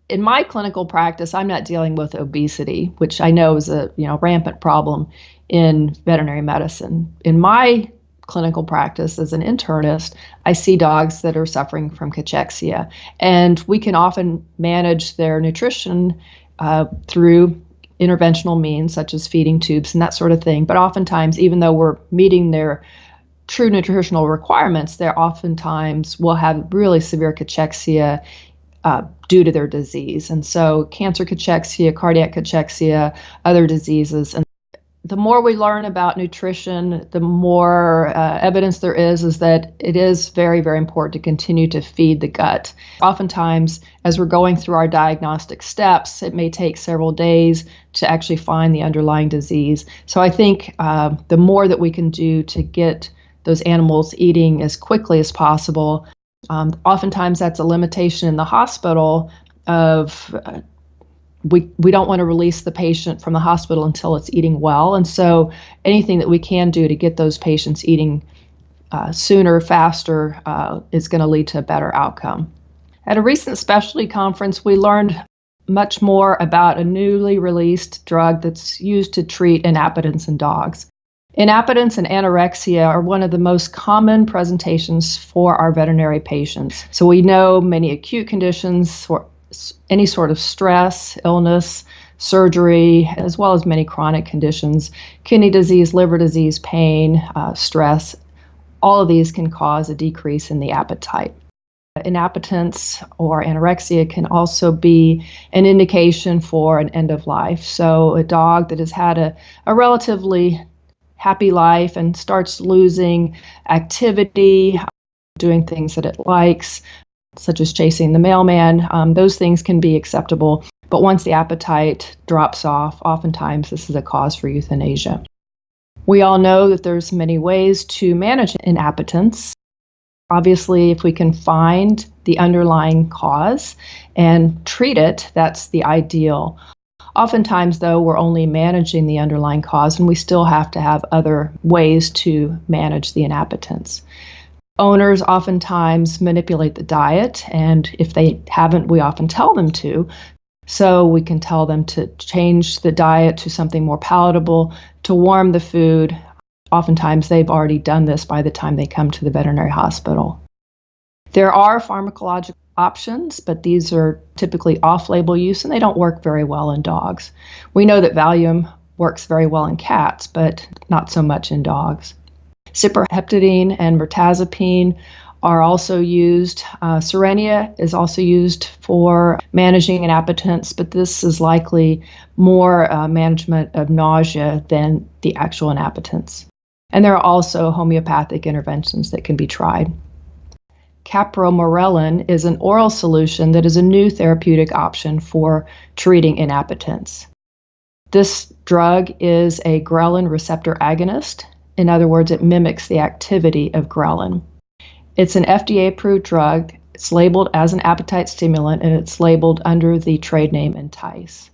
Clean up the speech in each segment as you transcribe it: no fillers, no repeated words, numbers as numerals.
In my clinical practice, I'm not dealing with obesity, which I know is a rampant problem in veterinary medicine. In my clinical practice as an internist, I see dogs that are suffering from cachexia, and we can often manage their nutrition through interventional means such as feeding tubes and that sort of thing. But oftentimes, even though we're meeting their true nutritional requirements, they oftentimes will have really severe cachexia due to their disease. And so cancer cachexia, cardiac cachexia, other diseases. And the more we learn about nutrition, the more evidence there is that it is very, very important to continue to feed the gut. Oftentimes, as we're going through our diagnostic steps, it may take several days to actually find the underlying disease. So I think the more that we can do to get those animals eating as quickly as possible, oftentimes that's a limitation in the hospital of we don't want to release the patient from the hospital until it's eating well. And so anything that we can do to get those patients eating sooner, faster, is going to lead to a better outcome. At a recent specialty conference, we learned much more about a newly released drug that's used to treat inappetence in dogs. Inappetence and anorexia are one of the most common presentations for our veterinary patients. So we know many acute conditions, or any sort of stress, illness, surgery, as well as many chronic conditions, kidney disease, liver disease, pain, stress, all of these can cause a decrease in the appetite. Inappetence or anorexia can also be an indication for an end of life. So a dog that has had a relatively happy life and starts losing activity, doing things that it likes, such as chasing the mailman, those things can be acceptable. But once the appetite drops off, oftentimes this is a cause for euthanasia. We all know that there's many ways to manage inappetence. Obviously, if we can find the underlying cause and treat it, that's the ideal. Oftentimes, though, we're only managing the underlying cause, and we still have to have other ways to manage the inappetence. Owners oftentimes manipulate the diet, and if they haven't, we often tell them to. So we can tell them to change the diet to something more palatable, to warm the food. Oftentimes, they've already done this by the time they come to the veterinary hospital. There are pharmacological options, but these are typically off-label use, and they don't work very well in dogs. We know that Valium works very well in cats, but not so much in dogs. Cyproheptadine and mirtazapine are also used. Cerenia is also used for managing inappetence, but this is likely more management of nausea than the actual inappetence. And there are also homeopathic interventions that can be tried. Capromorelin is an oral solution that is a new therapeutic option for treating inappetence. This drug is a ghrelin receptor agonist. In other words, it mimics the activity of ghrelin. It's an FDA-approved drug. It's labeled as an appetite stimulant, and it's labeled under the trade name Entice.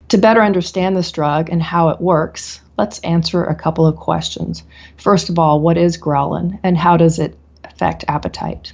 To better understand this drug and how it works, let's answer a couple of questions. First of all, what is ghrelin, and how does it affect appetite?